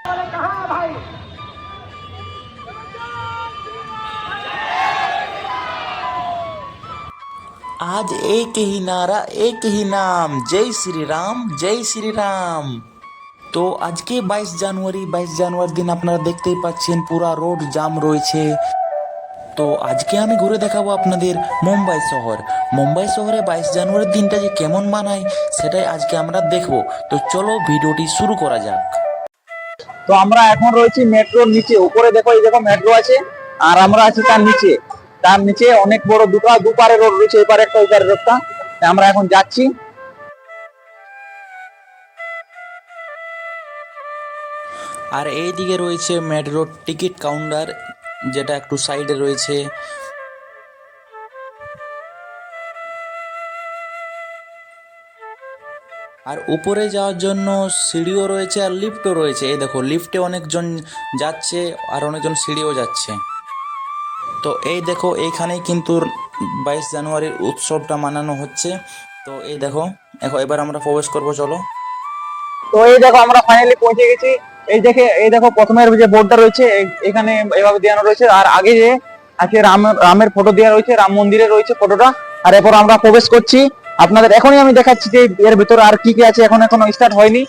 आज एक ही नारा एक ही नाम, जय श्री राम जय श्री राम। তো আজকে 22 জানুয়ারি দিন আপনারা দেখতেই পাচ্ছেন পুরা রোড জাম রয়েছে। তো আজকে আমি ঘুরে দেখাবো আপনাদের মুম্বাই শহরে 22 জানুয়ারির দিনটা যে কেমন মানায় সেটাই আজকে আমরা দেখব। তো চলো ভিডিওটি শুরু করা যাক। তো আমরা এখন রয়েছি মেট্রোর নিচে। উপরে দেখো, এই দেখো মেট্রো আছে, আর আমরা আছি তার নিচে অনেক বড় দুপারে রোড রয়েছে, এপারে একটা ওইপারে রোডটা। আমরা এখন যাচ্ছি। আর এই দিকে রয়েছে মেট্রোর টিকিট কাউন্টার, যেটা একটু সাইডে রয়েছে। আর উপরে যাওয়ার জন্য সিঁড়িও রয়েছে আর লিফটও রয়েছে। এই দেখো লিফটে অনেকজন যাচ্ছে আর অনেকজন সিঁড়িও যাচ্ছে। তো এই দেখো এইখানেই কিন্তু 22 জানুয়ারির উৎসবটা মানানো হচ্ছে। তো এই দেখো এবার আমরা প্রবেশ করবো, চলো। তো এই দেখো আমরা ফাইনালি পৌঁছে গেছি। এই দেখো প্রথমের যে বোর্ডটা রয়েছে এখানে এভাবে দেওয়ানো রয়েছে, আর আগে যে আছে রামের ফটো দেওয়া রয়েছে, রাম মন্দিরে রয়েছে ফটোটা। আর এরপর আমরা প্রবেশ করছি। আপনাদের এখনই আমি দেখাচ্ছি যে এর ভিতরে আর কি কি আছে, এখনো স্টার্ট হয়নি।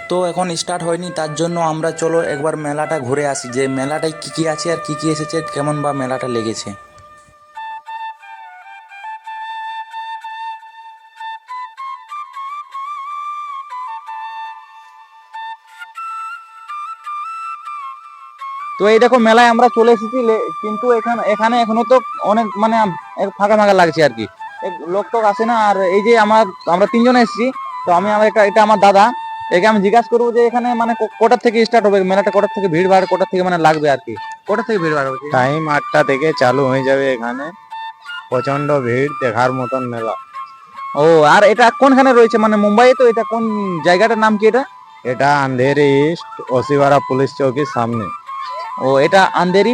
তো এখন স্টার্ট হয়নি, তার জন্য আমরা চলো একবার মেলাটা ঘুরে আসি, যে মেলাটায় কি কি আছে আর কি কি এসেছে, কেমন বা মেলাটা লেগেছে। তো এই দেখো মেলায় আমরা চলে এসেছি, কিন্তু এখানে এখনো তো অনেক মানে ফাঁকা ফাঁকা লাগছে আর কি, লোক টোক আসে না। আর এই যে আমরা তিনজন এসেছি। তো এটা আমার দাদা। একে আমি জিজ্ঞাসা করবো যে এখানে মানে কটার থেকে স্টার্ট হবে মেলাটা, কটার থেকে ভিড় ভাড় কটার থেকে মানে লাগবে আর কি, কটার থেকে ভিড় ভাড় হবে? টাইম 8টা থেকে চালু হয়ে যাবে। এখানে প্রচন্ড ভিড়, দেখার মতন মেলা। ও, আর এটা কোনখানে রয়েছে মানে মুম্বাই? তো এটা কোন জায়গাটার নাম কি এটা? এটা আন্ধেরি ইস্ট ওসিওয়ারা পুলিশ চৌকির সামনে। ও, এটা আন্ধেরি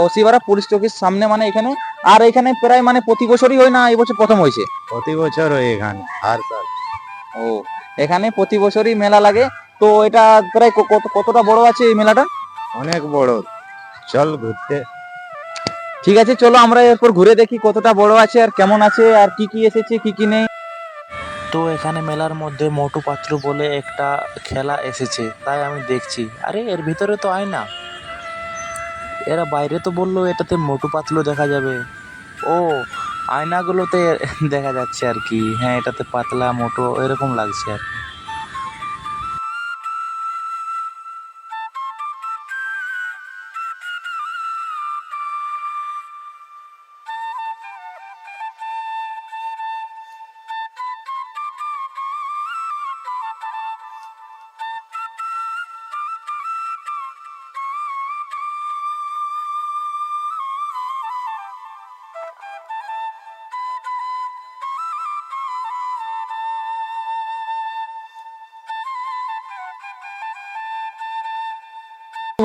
ওসিওয়ারা পুলিশ চৌকির সামনে মানে এখানে। আর এখানে প্রায় মানে প্রতি বছরই হয় না, এই বছর প্রথম হয়েছে? প্রতি বছর হয় এখানে, হার সাল। ও, এখানে প্রতি বছরই মেলা লাগে। তো এটা প্রায় কতটা বড় আছে এই মেলাটা? অনেক বড়, চল ঘুরতে। ঠিক আছে, চলো আমরা এরপর ঘুরে দেখি কতটা বড় আছে আর কেমন আছে আর কি কি এসেছে কি কি নেই। তো এখানে মেলার মধ্যে মোটু পাতলু বলে একটা খেলা এসেছে, তাই আমি দেখছি। আরে এর ভিতরে তো আয়না, এরা বাইরে তো বললো এটাতে মোটু পাতলু দেখা যাবে। ও, আয়নাগুলোতে দেখা যাচ্ছে আর কি। হ্যাঁ, এটাতে পাতলা মোটো এরকম লাগছে আর কি।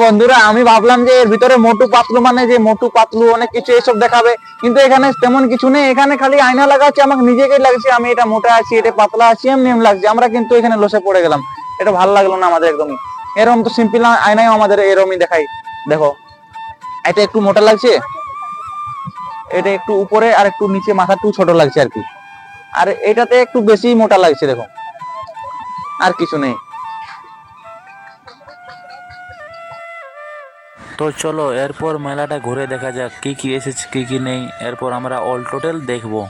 বন্ধুরা, আমি ভাবলাম যে এর ভিতরে মোটু পাতলু মানে যে মোটু পাতলু অনেক কিছু এসব দেখাবে, কিন্তু এখানে তেমন কিছু নেই। এখানে খালি আয়না লাগা আছে, আমাকে নিজেকেই লাগছে আমি এটা মোটা আছি এটা পাতলা আছি এমনি এমনি লাগছে। আমরা কিন্তু এখানে লসে পড়ে গেলাম, এটা ভালো লাগলো না আমাদের একদমই। এরকম তো সিম্পল আয়নায় আমাদের এরকমই দেখাই। দেখো, এটা একটু মোটা লাগছে, এটা একটু উপরে আর একটু নিচে মাথা একটু ছোট লাগছে আর কি। আর এটাতে একটু বেশি মোটা লাগছে, দেখো, আর কিছু নেই। তো চলো এরপর মেলাটা ঘুরে দেখা যাক কি কি এসেছে কি কি নেই, এরপর আমরা অল টোটাল দেখবো।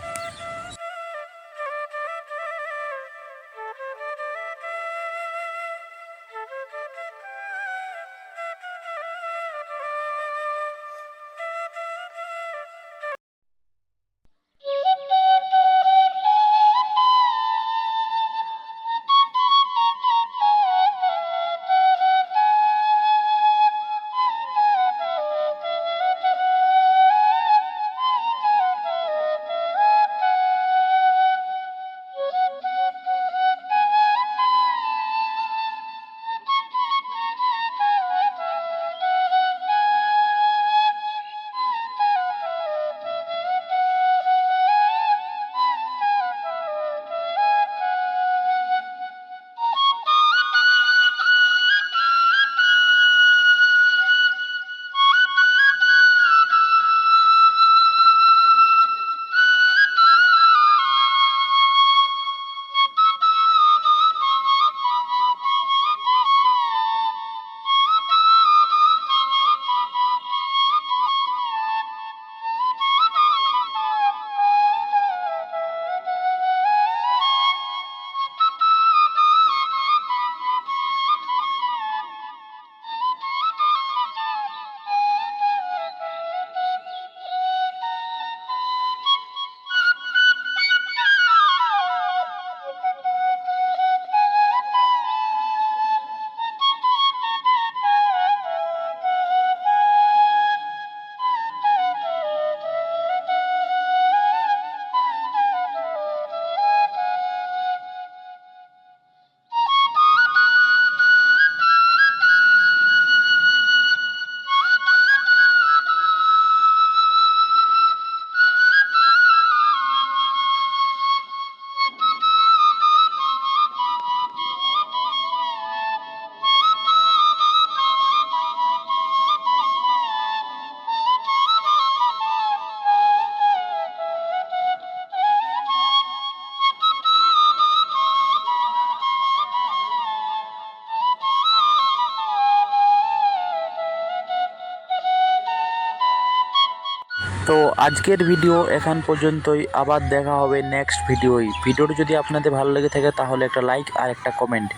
তো আজকের ভিডিও এখান পর্যন্তই, আবার দেখা হবে নেক্সট ভিডিওয়। ভিডিওটি যদি আপনাদের ভালো লেগে থাকে তাহলে একটা লাইক আর একটা কমেন্ট।